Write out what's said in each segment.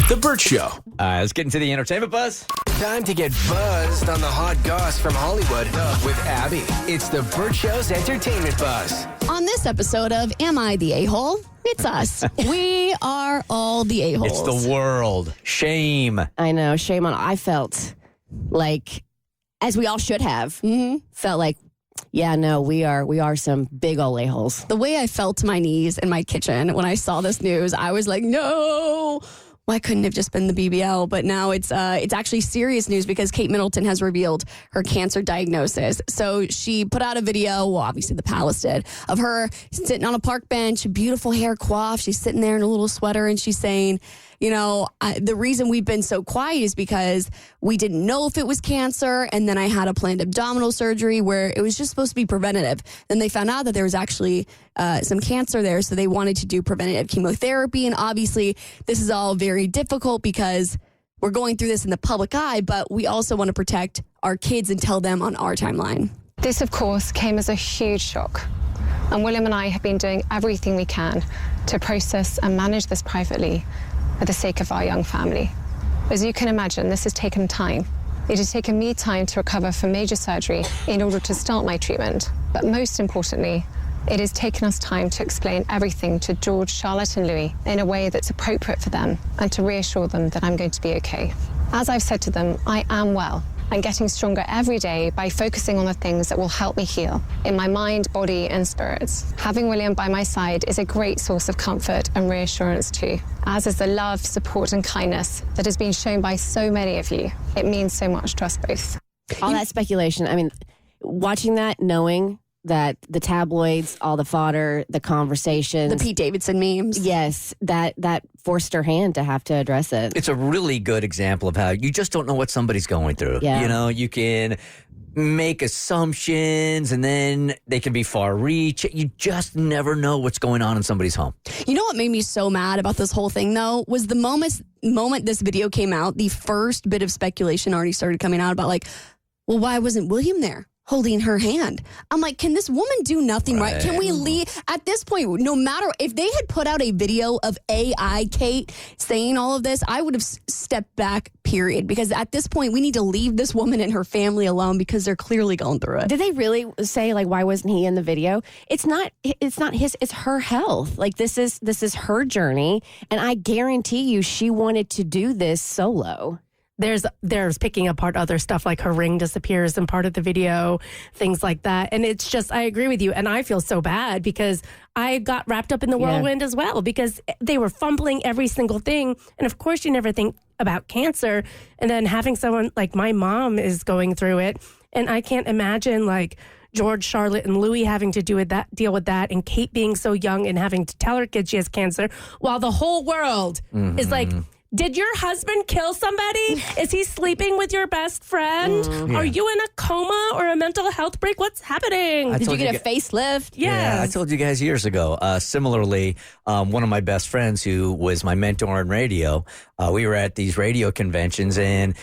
The Bert Show. All right, let's get into the entertainment buzz. Time to get buzzed on the hot goss from Hollywood with Abby. It's the Bert Show's entertainment buzz. On this episode of Am I the A-hole? It's us. We are all the A-holes. It's the world. Shame. I know. Shame on. I felt like, as we all should have, felt like, yeah, no, we are some big old A-holes. The way I fell to my knees in my kitchen when I saw this news, I was like, no. Why couldn't it have just been the BBL? But now it's actually serious news because Kate Middleton has revealed her cancer diagnosis. So she put out a video, well, obviously the Palace did, of her sitting on a park bench, beautiful hair coiffed. She's sitting there in a little sweater and she's saying, you know, the reason we've been so quiet is because we didn't know if it was cancer. And then I had a planned abdominal surgery where it was just supposed to be preventative. Then they found out that there was actually some cancer there. So they wanted to do preventative chemotherapy. And obviously, this is all very difficult because we're going through this in the public eye, but we also want to protect our kids and tell them on our timeline. This, of course, came as a huge shock. And William and I have been doing everything we can to process and manage this privately for the sake of our young family. As you can imagine, this has taken time. It has taken me time to recover from major surgery in order to start my treatment. But most importantly, it has taken us time to explain everything to George, Charlotte, and Louis in a way that's appropriate for them and to reassure them that I'm going to be okay. As I've said to them, I am well. I'm getting stronger every day by focusing on the things that will help me heal in my mind, body, and spirits. Having William by my side is a great source of comfort and reassurance too, as is the love, support, and kindness that has been shown by so many of you. It means so much to us both. All that speculation, I mean, watching that, knowing that the tabloids, all the fodder, the conversations. The Pete Davidson memes. Yes, that forced her hand to have to address it. It's a really good example of how you just don't know what somebody's going through. Yeah. You know, you can make assumptions and then they can be far reach. You just never know what's going on in somebody's home. You know what made me so mad about this whole thing, though, was the moment this video came out, the first bit of speculation already started coming out about, like, well, why wasn't William there holding her hand? I'm like, can this woman do nothing right? Can we leave? At this point, no matter, if they had put out a video of AI Kate saying all of this, I would have stepped back, period. Because at this point, we need to leave this woman and her family alone because they're clearly going through it. Did they really say, like, why wasn't he in the video? It's not his, it's her health. Like, this is her journey. And I guarantee you she wanted to do this solo. There's picking apart other stuff, like her ring disappears in part of the video, things like that. And it's just, I agree with you. And I feel so bad because I got wrapped up in the whirlwind as well because they were fumbling every single thing. And of course, you never think about cancer. And then having someone like my mom is going through it. And I can't imagine, like, George, Charlotte, and Louis having to deal with that, and Kate being so young and having to tell her kid she has cancer while the whole world is like, did your husband kill somebody? Is he sleeping with your best friend? Are you in a coma or a mental health break? What's happening? Did you get a facelift? Yeah, I told you guys years ago. Similarly, one of my best friends who was my mentor in radio, we were at these radio conventions and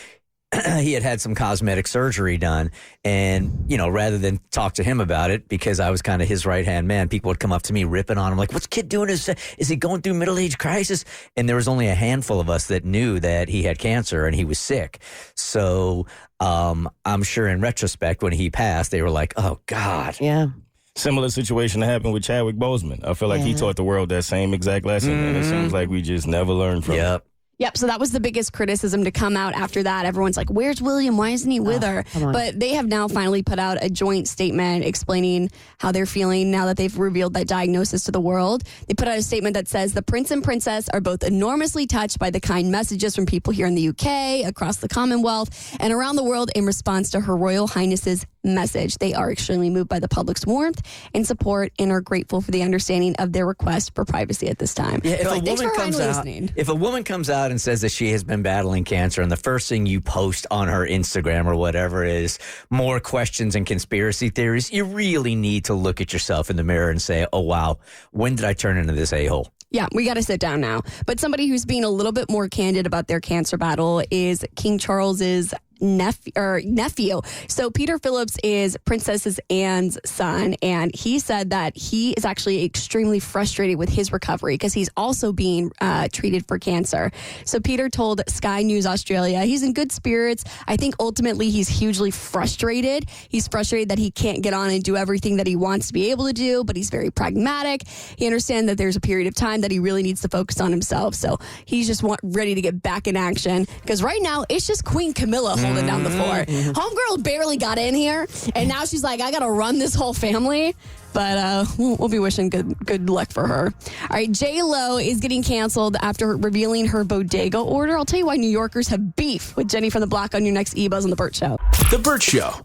he had some cosmetic surgery done. And, you know, rather than talk to him about it, because I was kind of his right-hand man, people would come up to me ripping on him, like, what's kid doing? Is he going through middle-age crisis? And there was only a handful of us that knew that he had cancer and he was sick. So I'm sure in retrospect, when he passed, they were like, oh, God. Yeah. Similar situation that happened with Chadwick Boseman. I feel like he taught the world that same exact lesson, and it seems like we just never learned from it. Yep, so that was the biggest criticism to come out after that. Everyone's like, where's William? Why isn't he with her? But they have now finally put out a joint statement explaining how they're feeling now that they've revealed that diagnosis to the world. They put out a statement that says the prince and princess are both enormously touched by the kind messages from people here in the UK, across the Commonwealth, and around the world in response to Her Royal Highness's message. They are extremely moved by the public's warmth and support and are grateful for the understanding of their request for privacy at this time. Yeah, listening. If a woman comes out and says that she has been battling cancer and the first thing you post on her Instagram or whatever is more questions and conspiracy theories, you really need to look at yourself in the mirror and say, oh, wow, when did I turn into this a-hole? Yeah, we got to sit down now. But somebody who's being a little bit more candid about their cancer battle is King Charles's nephew. So Peter Phillips is Princess Anne's son, and he said that he is actually extremely frustrated with his recovery because he's also being treated for cancer. So Peter told Sky News Australia he's in good spirits. I think ultimately he's hugely frustrated. He's frustrated that he can't get on and do everything that he wants to be able to do, but he's very pragmatic. He understands that there's a period of time that he really needs to focus on himself. So he's just ready to get back in action because right now it's just Queen Camilla holding down the fort. Homegirl barely got in here, and now she's like, I got to run this whole family. But we'll be wishing good luck for her. All right, J-Lo is getting canceled after revealing her bodega order. I'll tell you why New Yorkers have beef with Jenny from the Block on your next E-Buzz on The Bert Show. The Bert Show.